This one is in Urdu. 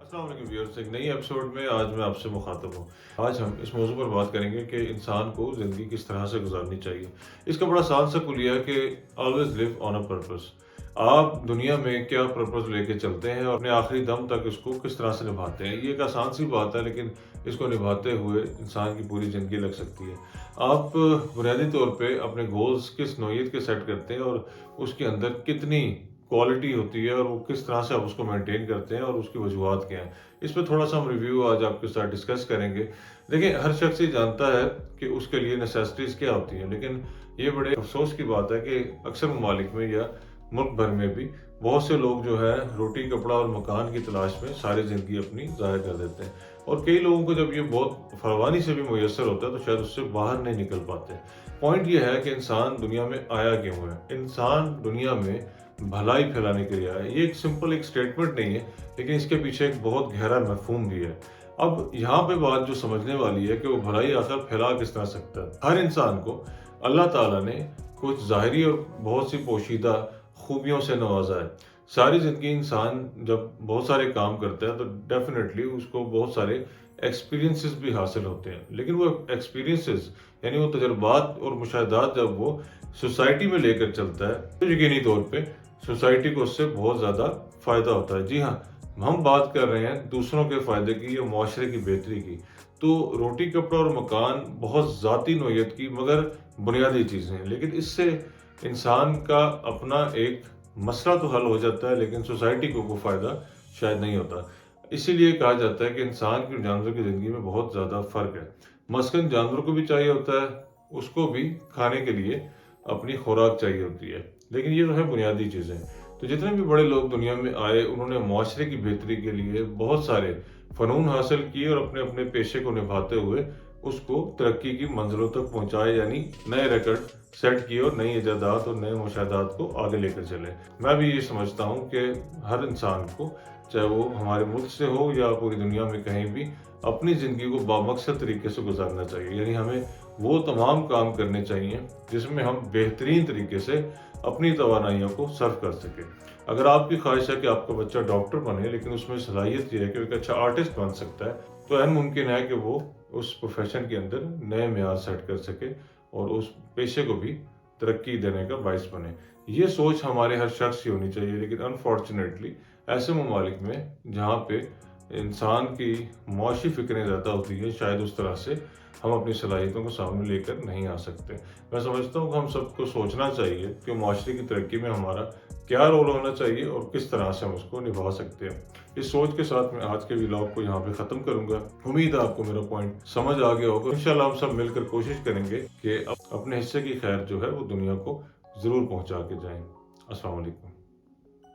السلام علیکم ویورز، ایک نئی ایپیسوڈ میں آج میں آپ سے مخاطب ہوں۔ آج ہم اس موضوع پر بات کریں گے کہ انسان کو زندگی کس طرح سے گزارنی چاہیے۔ اس کا بڑا آسان سا کلیہ ہے کہ always leave on a purpose. آپ دنیا میں کیا پرپز لے کے چلتے ہیں اور اپنے آخری دم تک اس کو کس طرح سے نبھاتے ہیں۔ یہ ایک آسان سی بات ہے، لیکن اس کو نبھاتے ہوئے انسان کی پوری زندگی لگ سکتی ہے۔ آپ بنیادی طور پہ اپنے گولز کس نوعیت کے سیٹ کرتے ہیں اور اس کے اندر کتنی کوالٹی ہوتی ہے اور وہ کس طرح سے آپ اس کو مینٹین کرتے ہیں اور اس کی وجوہات کیا ہیں۔ اس پہ تھوڑا سا ہم ریویو آج آپ کے ساتھ ڈسکس کریں گے۔ دیکھیں، ہر شخص یہ جانتا ہے کہ اس کے لیے نیسیسٹیز کیا ہوتی ہیں، لیکن یہ بڑے افسوس کی بات ہے کہ اکثر ممالک میں یا ملک بھر میں بھی بہت سے لوگ جو ہے روٹی کپڑا اور مکان کی تلاش میں ساری زندگی اپنی ضائع کر دیتے ہیں، اور کئی لوگوں کو جب یہ بہت فراوانی سے بھی میسر ہوتا ہے تو شاید اس سے باہر نہیں نکل پاتے۔ پوائنٹ یہ ہے کہ انسان دنیا میں آیا کیوں ہے۔ انسان دنیا میں بھلائی پھیلانے کے لیے آیا ہے۔ یہ ایک سمپل ایک سٹیٹمنٹ نہیں ہے، لیکن اس کے پیچھے ایک بہت گہرا مفہوم بھی ہے۔ اب یہاں پہ بات جو سمجھنے والی ہے کہ وہ بھلائی آخر پھیلا کس طرح سکتا ہے۔ ہر انسان کو اللہ تعالیٰ نے کچھ ظاہری اور بہت سی پوشیدہ خوبیوں سے نوازا ہے۔ ساری زندگی انسان جب بہت سارے کام کرتا ہے تو ڈیفینیٹلی اس کو بہت سارے ایکسپیرینسز بھی حاصل ہوتے ہیں، لیکن وہ ایکسپیرینسز یعنی وہ تجربات اور مشاہدات جب وہ سوسائٹی میں لے کر چلتا ہے تو یقینی طور پہ سوسائٹی کو اس سے بہت زیادہ فائدہ ہوتا ہے۔ جی ہاں، ہم بات کر رہے ہیں دوسروں کے فائدے کی یا معاشرے کی بہتری کی۔ تو روٹی کپڑا اور مکان بہت ذاتی نوعیت کی مگر بنیادی چیزیں ہیں، لیکن اس سے انسان کا اپنا ایک مسئلہ تو حل ہو جاتا ہے، لیکن سوسائٹی کو کوئی فائدہ شاید نہیں ہوتا۔ اسی لیے کہا جاتا ہے کہ انسان کی اور جانوروں کی زندگی میں بہت زیادہ فرق ہے۔ مثلاً جانوروں کو بھی چاہیے ہوتا ہے، اس کو بھی کھانے کے لیے اپنی خوراک چاہیے ہوتی ہے، لیکن یہ جو ہے بنیادی چیزیں۔ تو جتنے بھی بڑے لوگ دنیا میں آئے انہوں نے معاشرے کی بہتری کے لیے بہت سارے فنون حاصل کیے اور اپنے اپنے پیشے کو نبھاتے ہوئے اس کو ترقی کی منزلوں تک پہنچائے، یعنی نئے ریکارڈ سیٹ کیے اور نئی ایجادات اور نئے مشاہدات کو آگے لے کر چلے۔ میں بھی یہ سمجھتا ہوں کہ ہر انسان کو، چاہے وہ ہمارے ملک سے ہو یا پوری دنیا میں کہیں بھی، اپنی زندگی کو بامقصد طریقے سے گزارنا چاہیے۔ یعنی ہمیں وہ تمام کام کرنے چاہیے جس میں ہم بہترین طریقے سے اپنی توانائیوں کو صرف کر سکیں۔ اگر آپ کی خواہش ہے کہ آپ کا بچہ ڈاکٹر بنے، لیکن اس میں صلاحیت یہ ہے کہ وہ ایک اچھا آرٹسٹ بن سکتا ہے، تو عین ممکن ہے کہ وہ اس پروفیشن کے اندر نئے معیار سیٹ کر سکے اور اس پیشے کو بھی ترقی دینے کا باعث بنے۔ یہ سوچ ہمارے ہر شخص کی ہونی چاہیے، لیکن انفارچونیٹلی ایسے ممالک میں جہاں پہ انسان کی معاشی فکریں زیادہ ہوتی ہیں، شاید اس طرح سے ہم اپنی صلاحیتوں کو سامنے لے کر نہیں آ سکتے۔ میں سمجھتا ہوں کہ ہم سب کو سوچنا چاہیے کہ معاشرے کی ترقی میں ہمارا کیا رول ہونا چاہیے اور کس طرح سے ہم اس کو نبھا سکتے ہیں۔ اس سوچ کے ساتھ میں آج کے ولاگ کو یہاں پہ ختم کروں گا۔ امید ہے آپ کو میرا پوائنٹ سمجھ آ گیا ہوگا۔ انشاءاللہ ہم سب مل کر کوشش کریں گے کہ اپنے حصے کی خیر جو ہے وہ دنیا کو ضرور پہنچا کے جائیں۔ السلام علیکم۔